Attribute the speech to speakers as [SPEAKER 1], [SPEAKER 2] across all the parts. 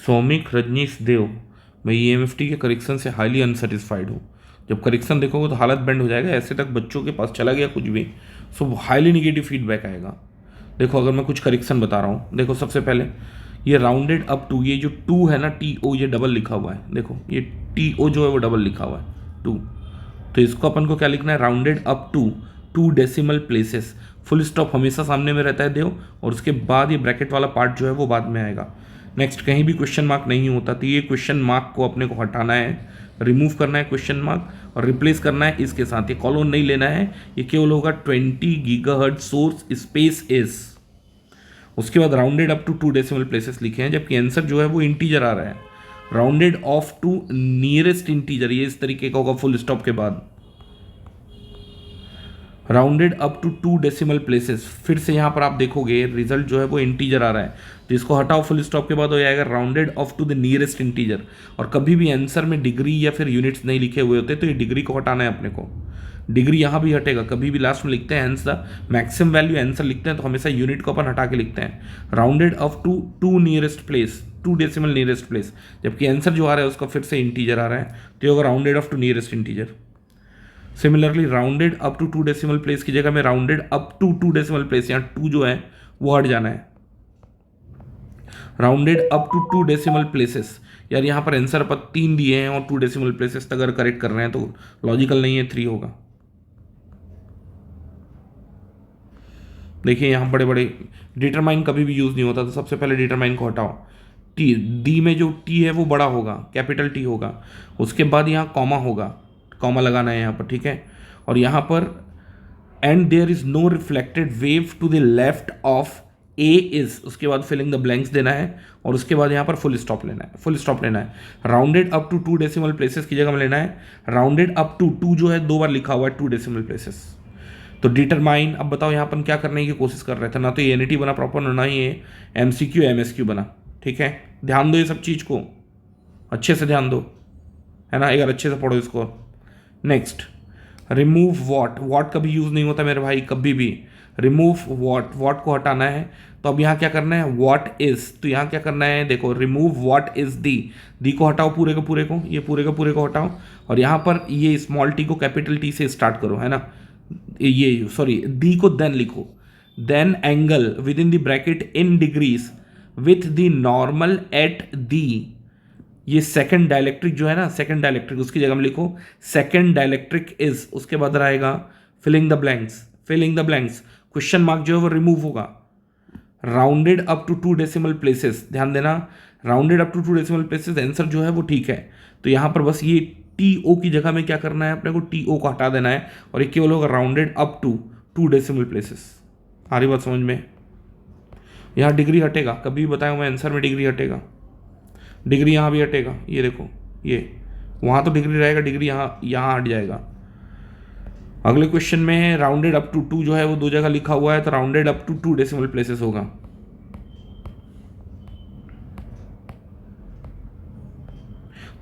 [SPEAKER 1] सौमिक रजनीश देव, मैं EMFT के correction से हाईली अनसेटिस्फाइड हूँ। जब करेक्शन देखोगे तो हालत बेंड हो जाएगा, ऐसे तक बच्चों के पास चला गया कुछ भी, सो हाईली निगेटिव फीडबैक आएगा। देखो अगर मैं कुछ करेक्शन बता रहा हूँ, देखो सबसे पहले ये राउंडेड अप टू, ये जो टू है ना TO, ये डबल लिखा हुआ है, देखो ये TO जो है वो डबल लिखा हुआ है 2, तो इसको अपन को क्या लिखना है, rounded up to 2 decimal places. Full stop हमेशा सामने में रहता है देव, और उसके बाद ये ब्रैकेट वाला पार्ट जो है वो बाद में आएगा। नेक्स्ट, कहीं भी क्वेश्चन मार्क नहीं होता, तो ये क्वेश्चन मार्क को अपने को हटाना है, रिमूव करना है क्वेश्चन मार्क, और रिप्लेस करना है इसके साथ। ये कॉलन नहीं लेना है, ये केवल होगा 20 गीगाहर्ट्ज सोर्स स्पेस इज। उसके बाद rounded up to 2 decimal places लिखे हैं, जबकि आंसर जो है वो इंटीजर आ रहा है। Rounded off to nearest integer, ये इस तरीके का होगा फुल स्टॉप के बाद। Rounded up to 2 decimal places, फिर से यहाँ पर आप देखोगे रिजल्ट जो है वो इंटीजर आ रहा है, तो इसको हटाओ, फुल स्टॉप के बाद हो जाएगा rounded off to the nearest integer. और कभी भी आंसर में डिग्री या फिर यूनिट्स नहीं लिखे हुए होते, तो ये डिग्री को हटाना है अपने को। डिग्री यहाँ भी हटेगा, कभी भी लास्ट में लिखते हैं आंसर मैक्सिमम वैल्यू आंसर लिखते हैं तो हमेशा यूनिट को अपन हटा के लिखते हैं। Rounded off to 2 nearest place, 2 decimal nearest place, जबकि आंसर जो आ रहा है उसका फिर से इंटीजर आ रहा है, तो ये होगा rounded off to nearest integer. Similarly rounded up to 2 decimal place की जगह में rounded up to 2 decimal place, यहाँ 2 जो है वो हट जाना है। Rounded up to 2 decimal places, यार यहाँ पर आंसर पर 3 दिए हैं और 2 डेसिमल प्लेसेस तक अगर करेक्ट कर रहे हैं तो लॉजिकल नहीं है, 3 होगा। देखिए यहाँ बड़े बड़े डिटरमाइन कभी भी यूज़ नहीं होता, तो सबसे पहले डिटरमाइन को हटाओ। टी डी में जो टी है वो बड़ा होगा, कैपिटल टी होगा, उसके बाद यहाँ कॉमा होगा, कॉमा लगाना है यहाँ पर, ठीक है। और यहाँ पर and there is no reflected wave to the left of A is, उसके बाद फिलिंग द ब्लैंक्स देना है, और उसके बाद यहाँ पर फुल स्टॉप लेना है, फुल स्टॉप लेना है। Rounded up to 2 decimal places की जगह में लेना है राउंडेड अप टू 2 जो है 2 बार लिखा हुआ है 2 डेसिमल प्लेसेस। तो डिटरमाइन, अब बताओ यहाँ पर क्या करने की कोशिश कर रहे थे, ना तो ये एनईटी बना प्रॉपर, ना ही ये MCQ MSQ बना, ठीक है। ध्यान दो ये सब चीज़ को, अच्छे से ध्यान दो, है ना, एक बार अच्छे से पढ़ो इसको। नेक्स्ट, रिमूव वॉट, वॉट कभी यूज़ नहीं होता मेरे भाई, कभी भी। रिमूव वॉट, वॉट को हटाना है, तो अब यहाँ क्या करना है, वॉट इज, तो यहाँ क्या करना है, देखो रिमूव वॉट इज दी को हटाओ, पूरे के पूरे को, ये पूरे के पूरे को हटाओ, और यहाँ पर ये स्मॉल टी को कैपिटल टी से स्टार्ट करो, है ना, ये सॉरी दी को देन लिखो, then angle with in the bracket in degrees with the normal at the, ये सेकंड डायलेक्ट्रिक जो है ना, सेकंड डायलेक्ट्रिक, उसकी जगह में लिखो सेकंड डायलेक्ट्रिक इज, उसके बाद रहेगा filling the blanks, filling the blanks, question mark जो है वो रिमूव होगा। Rounded up to 2 decimal places, ध्यान देना, rounded up to 2 decimal places, answer जो है वो ठीक है, तो यहाँ पर बस ये TO की जगह में क्या करना है अपने को, TO को हटा देना है, और ये केवल होगा rounded up to 2 decimal places. आ रही बात समझ में, यहाँ डिग्री हटेगा, कभी भी बताया मैं आंसर में डिग्री हटेगा, डिग्री यहाँ भी हटेगा, ये देखो, ये वहाँ तो डिग्री रहेगा, डिग्री यहाँ हट जाएगा। अगले क्वेश्चन में है राउंडेड अप टू 2 जो है वो 2 जगह लिखा हुआ है, तो rounded up to 2 decimal places होगा।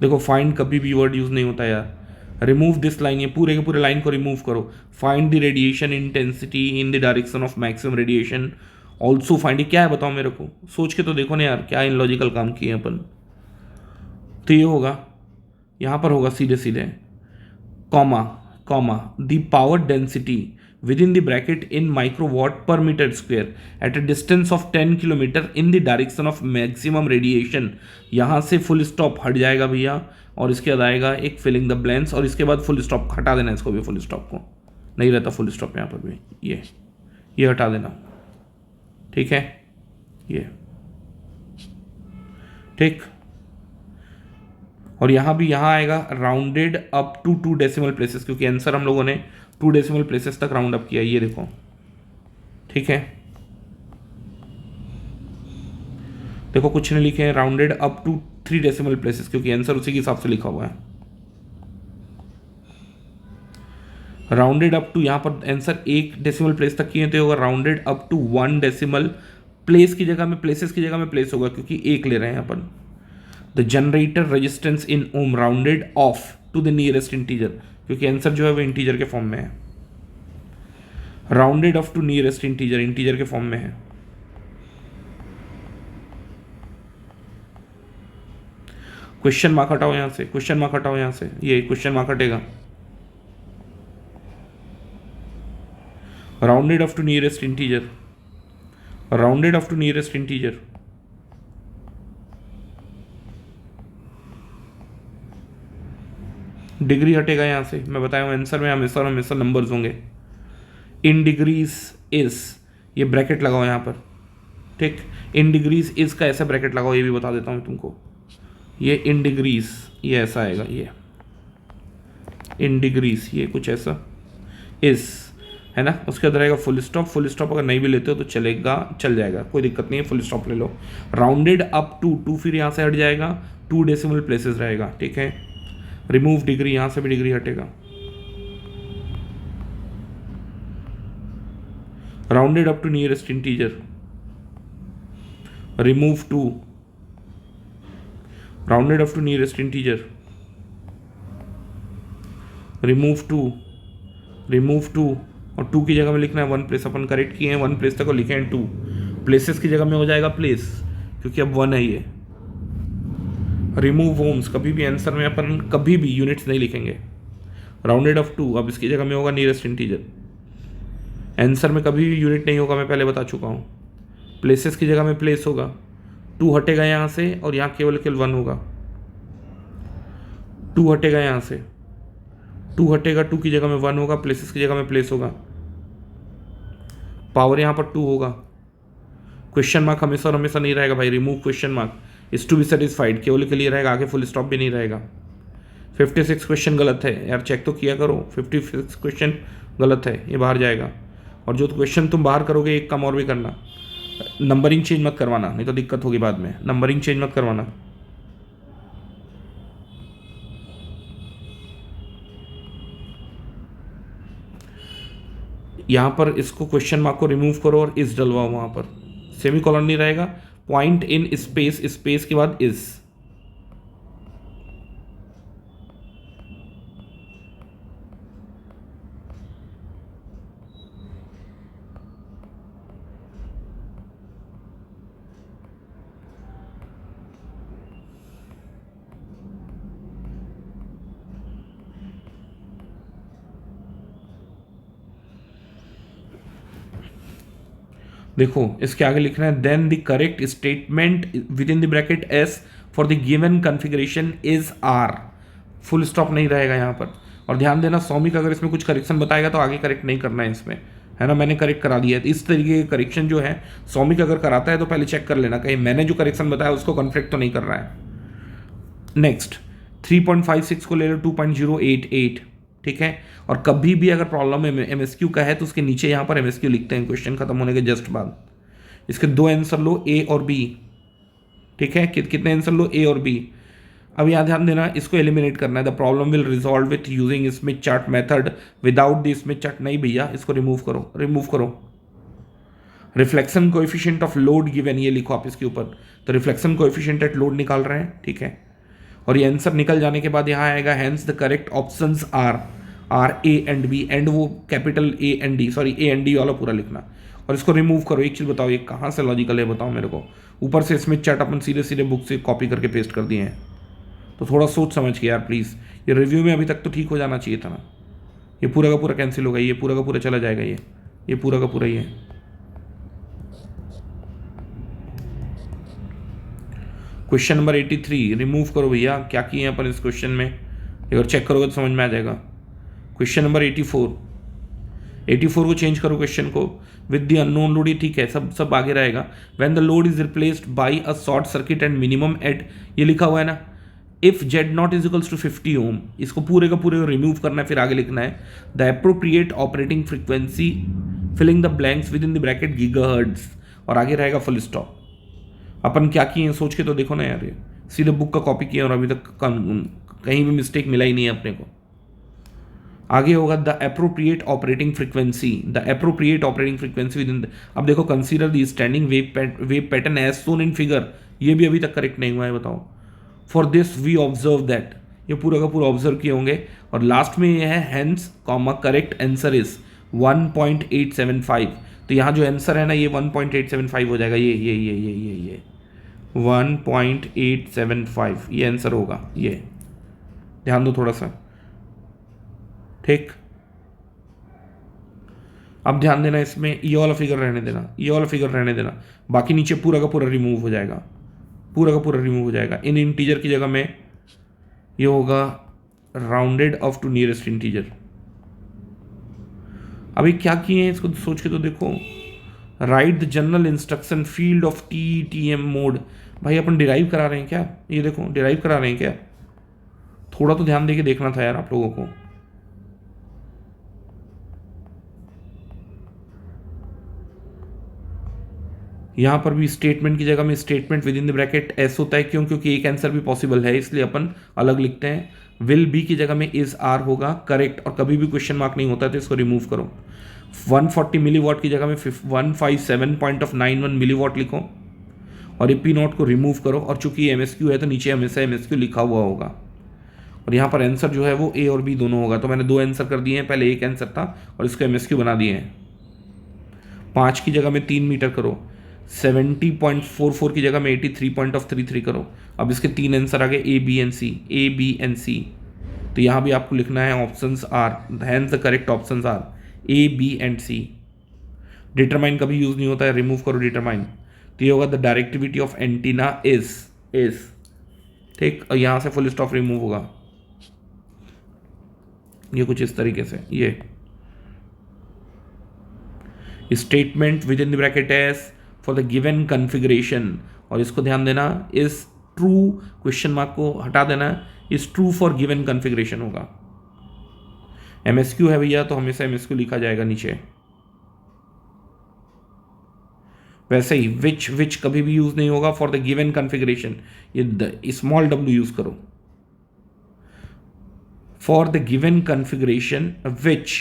[SPEAKER 1] देखो फाइंड कभी भी वर्ड यूज नहीं होता यार। रिमूव दिस लाइन, ये पूरे के पूरे लाइन को रिमूव करो। Find the radiation intensity in the direction of maximum radiation, also find, क्या है बताओ मेरे को, सोच के तो देखो ना यार, क्या इन लॉजिकल काम किए अपन। तो ये होगा, यहाँ पर होगा सीधे सीधे comma comma the power density with in the bracket in microwatt per metre square at a distance of 10 kilometre in the direction of maximum radiation. यहाँ से फुल स्टॉप हट जाएगा भैया, और इसके बाद आएगा एक फिलिंग द ब्लैंक्स, और इसके बाद फुल स्टॉप हटा देना, इसको भी फुल स्टॉप को नहीं रहता फुल स्टॉप यहाँ पर भी, ये हटा देना, ठीक है, ये ठीक। और यहाँ भी यहाँ आएगा rounded up to 2 decimal places, क्योंकि आंसर हम लोगों ने 2 डेसिमल प्लेसेस तक राउंड अप किया, ये देखो, ठीक है। देखो कुछ नहीं लिखे हैं, rounded up to 3 decimal places, क्योंकि आंसर उसी के हिसाब से लिखा हुआ है। राउंडेड अप टू, यहाँ पर आंसर 1 डेसिमल प्लेस तक किए, तो होगा rounded up to 1 decimal place की जगह में, प्लेसेस की जगह में प्लेस होगा, क्योंकि 1 ले रहे हैं अपन। The generator resistance in ohm rounded off to the nearest integer, क्योंकि आंसर जो है वो इंटीजर के फॉर्म में है। Rounded off to nearest integer, integer के फॉर्म में है। क्वेश्चन मार्क हटाओ यहाँ से, क्वेश्चन मार्क हटाओ यहाँ से, ये क्वेश्चन मार्क हटेगा। Rounded off to nearest integer, rounded off to nearest integer, degree हटेगा यहाँ से। मैं बताया हूँ आंसर में हमेशा और हमेशा नंबर्स होंगे। इन डिग्रीज इज, ये ब्रैकेट लगाओ यहाँ पर, ठीक। इन डिग्रीज इज का ऐसा ब्रैकेट लगाओ, ये भी बता देता हूँ तुमको। ये इन डिग्रीज, ये ऐसा आएगा, ये इन डिग्रीज, ये कुछ ऐसा इज है ना। उसके अंदर रहेगा फुल स्टॉप, फुल स्टॉप अगर नहीं भी लेते हो तो चलेगा, चल जाएगा, कोई दिक्कत नहीं है, फुल स्टॉप ले लो। राउंडेड अप टू, टू फिर यहाँ से हट जाएगा, 2 डेसिमल प्लेसेस रहेगा, ठीक है। रिमूव डिग्री, यहाँ से भी डिग्री हटेगा। Rounded up to nearest integer, remove 2, rounded up to nearest integer, remove 2, remove 2, और 2 की जगह में लिखना है 1 प्लेस। अपन करेक्ट किए हैं, 1 प्लेस तक को लिखे हैं 2 प्लेसेस की जगह में हो जाएगा प्लेस, क्योंकि अब 1 है ये। रिमूव होम्स, कभी भी आंसर में अपन कभी भी यूनिट्स नहीं लिखेंगे। राउंडेड ऑफ 2, अब इसकी जगह में होगा नियरेस्ट इंटीजर। आंसर में कभी भी यूनिट नहीं होगा, मैं पहले बता चुका हूँ। प्लेसेस की जगह में प्लेस होगा, 2 हटेगा यहाँ से और यहाँ केवल 1 होगा। 2 हटेगा यहाँ से, 2 हटेगा, 2 की जगह में 1 होगा, प्लेसेस की जगह में प्लेस होगा। पावर यहाँ पर 2 होगा। क्वेश्चन मार्क हमेशा और हमेशा नहीं रहेगा भाई, remove question mark, is to be satisfied केवल के लिए रहेगा, आगे फुल स्टॉप भी नहीं रहेगा। 56 क्वेश्चन गलत है यार, चेक तो किया करो, 56 क्वेश्चन गलत है, ये बाहर जाएगा। और जो क्वेश्चन तुम बाहर करोगे एक काम और भी करना, नंबरिंग चेंज मत करवाना, नहीं तो दिक्कत होगी बाद में, नंबरिंग चेंज मत करवाना। यहाँ पर इसको क्वेश्चन मार्क को रिमूव करो और इस डलवाओ, वहाँ पर सेमी कॉलन नहीं रहेगा, पॉइंट इन स्पेस, स्पेस के बाद इज। देखो इसके आगे लिखना है then the correct statement with in the brackets for the given configuration is are, full stop नहीं रहेगा यहाँ पर। और ध्यान देना सौमिक अगर इसमें कुछ करेक्शन बताएगा तो आगे करेक्ट नहीं करना है इसमें, है ना। मैंने करेक्ट करा दिया है, इस तरीके के करेक्शन जो है सौमिक अगर कराता है तो पहले चेक कर लेना कहीं मैंने जो करेक्शन बताया उसको कॉन्फ्लिक्ट तो नहीं कर रहा है। नेक्स्ट 3.56 को ले लो 2.088, ठीक है। और कभी भी अगर प्रॉब्लम एमएसक्यू का है तो उसके नीचे यहाँ पर एमएसक्यू लिखते हैं क्वेश्चन खत्म होने के जस्ट बाद। इसके 2 आंसर लो, ए और बी, ठीक है। कितने आंसर लो, ए और बी। अब यहाँ ध्यान देना, इसको एलिमिनेट करना है। The problem will resolve with using Smith chart method without the Smith chart. नहीं भैया, इसको रिमूव करो, रिमूव करो। Reflection coefficient of load given, ये लिखो आप इसके ऊपर। तो रिफ्लेक्शन कोएफिशिएंट एट लोड निकाल रहे हैं, ठीक है। और ये आंसर निकल जाने के बाद यहाँ आएगा hence the correct options are A and B, and वो capital A and D, sorry A and D वाला पूरा लिखना। और इसको रिमूव करो। एक चीज़ बताओ, ये कहाँ से लॉजिकल है बताओ मेरे को। ऊपर से स्मिथ चार्ट अपन सीधे सीधे बुक से कॉपी करके पेस्ट कर दिए हैं, तो थोड़ा सोच समझ के यार प्लीज़। ये रिव्यू में अभी तक तो ठीक हो जाना चाहिए था ना। ये पूरा का पूरा कैंसिल होगा, ये पूरा का पूरा चला जाएगा, ये पूरा का पूरा ही है। क्वेश्चन नंबर 83 रिमूव करो भैया, क्या किए हैं अपन इस क्वेश्चन में, अगर चेक करोगे तो समझ में आ जाएगा। क्वेश्चन नंबर 84 को चेंज करो क्वेश्चन को, विद द अननोन लोड, ये ठीक है, सब आगे रहेगा। When the load is replaced by a short circuit and minimum at, ये लिखा हुआ है ना, if Z naught is equals to 50 ohm, इसको पूरे का पूरे रिमूव करना है। फिर आगे लिखना है the appropriate operating frequency filling the blanks with in the bracket gigahertz, और आगे रहेगा फुल स्टॉप। अपन क्या किए हैं सोच के तो देखो ना यार, ये सीधे बुक का कॉपी किया और अभी तक कहीं भी मिस्टेक मिला ही नहीं है अपने को। आगे होगा the appropriate operating frequency, the appropriate operating frequency with in the, अब देखो consider the standing wave pattern as shown in figure, ये भी अभी तक करेक्ट नहीं हुआ है बताओ। For this we observe that, ये पूरा का पूरा ऑब्जर्व किए होंगे। और लास्ट में ये है hence comma correct answer is 1.875, तो यहाँ जो आंसर है ना ये 1.875 हो जाएगा। ये 1.875 ये आंसर होगा। ये ध्यान दो थोड़ा सा, ठीक। अब ध्यान देना, इसमें ये वाला फिगर रहने देना, ये वाला फिगर रहने देना, बाकी नीचे पूरा का पूरा रिमूव हो जाएगा, पूरा का पूरा रिमूव हो जाएगा। इन इंटीजर की जगह में ये होगा rounded off to nearest integer. अभी क्या किए हैं इसको सोच के तो देखो, right the general instruction field of TTM mode. भाई अपन डिराइव करा रहे हैं क्या? ये देखो डिराइव करा रहे हैं क्या? थोड़ा तो ध्यान देके देखना था यार आप लोगों को। यहां पर भी स्टेटमेंट की जगह में statement with in the bracket S होता है, क्यों? क्योंकि एक आंसर भी पॉसिबल है, इसलिए अपन अलग लिखते हैं। विल बी की जगह में इज आर होगा, करेक्ट। और कभी भी क्वेश्चन मार्क नहीं होता तो इसको रिमूव करो। 140 मिलीवॉट की जगह में 157.91 मिलीवॉट लिखो और ये P0 को रिमूव करो। और चूंकि MSQ है तो नीचे हमेशा MSQ लिखा हुआ होगा, और यहाँ पर आंसर जो है वो A और B दोनों होगा। तो मैंने दो आंसर कर दिए हैं, पहले एक आंसर था और इसको MSQ बना दिए हैं। 5 की जगह में 3 मीटर करो, 70.44 की जगह में 83.33 करो। अब इसके 3 आंसर आ गए A, B and C, A, B and C। तो यहाँ भी आपको लिखना है options are, hence the correct options are A, B and C। Determine कभी यूज नहीं होता है, रिमूव करो डिटरमाइन। तो ये होगा the directivity of antenna is, ठीक। और यहाँ से फुल स्टॉप रिमूव होगा, ये कुछ इस तरीके से। ये statement with in the brackets for the given configuration, और इसको ध्यान देना, इज ट्रू, क्वेश्चन मार्क को हटा देना, is true for given configuration होगा। MSQ है भैया तो हमेशा MSQ लिखा जाएगा नीचे। वैसे ही विच कभी भी यूज नहीं होगा फॉर द गिवन कॉन्फ़िगरेशन, ये स्मॉल w यूज करो। For the given configuration which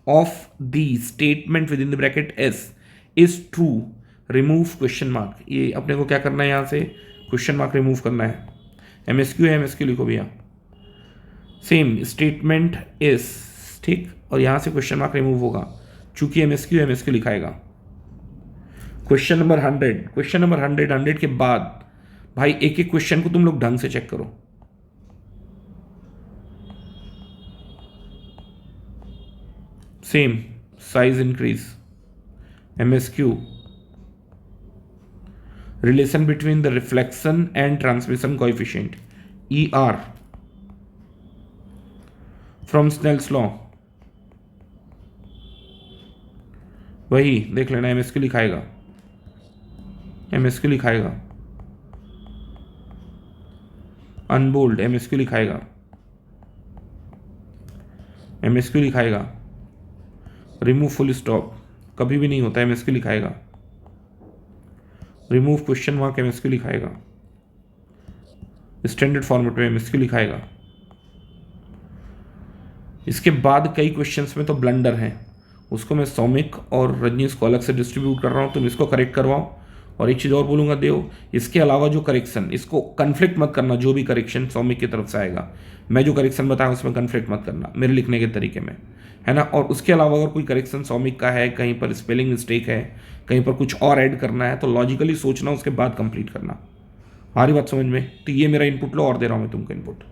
[SPEAKER 1] of the statement with in the bracket S is true, remove question mark. ये अपने को क्या करना है, यहाँ से क्वेश्चन मार्क रिमूव करना है। MSQ है, MSQ लिखो भैया। सेम स्टेटमेंट इज, ठीक, और यहाँ से क्वेश्चन मार्क रिमूव होगा, चूंकि MSQ लिखाएगा। क्वेश्चन नंबर 100, क्वेश्चन नंबर 100 के बाद भाई एक एक क्वेश्चन को तुम लोग ढंग से चेक करो। Same size increase, MSQ, relation between the reflection and transmission coefficient, ER from Snell's law, वही देख लेना, MSQ लिखाएगा, MSQ लिखाएगा। अनबोल्ड MSQ लिखाएगा, MSQ लिखाएगा। रिमूव फुल स्टॉप कभी भी नहीं होता, MSQ लिखाएगा। रिमूव क्वेश्चन मार्क, MSQ लिखाएगा। स्टैंडर्ड फॉर्मेट में MSQ लिखाएगा। इसके बाद कई क्वेश्चंस में तो ब्लंडर हैं, उसको मैं सौमिक और रजनीश को अलग से डिस्ट्रीब्यूट कर रहा हूँ, तुम इसको करेक्ट करवाओ। और एक चीज़ और बोलूँगा देव, इसके अलावा जो करेक्शन, इसको कन्फ्लिक्ट मत करना, जो भी करेक्शन सौमिक की तरफ से आएगा, मैं जो करेक्शन बताया उसमें कन्फ्लिक्ट मत करना मेरे लिखने के तरीके में, है ना। और उसके अलावा अगर कोई करेक्शन सौमिक का है, कहीं पर स्पेलिंग मिस्टेक है, कहीं पर कुछ और ऐड करना है, तो लॉजिकली सोचना, उसके बाद कंप्लीट करना। हमारी बात समझ में? तो ये मेरा इनपुट लो और दे रहा हूँ मैं तुमको इनपुट।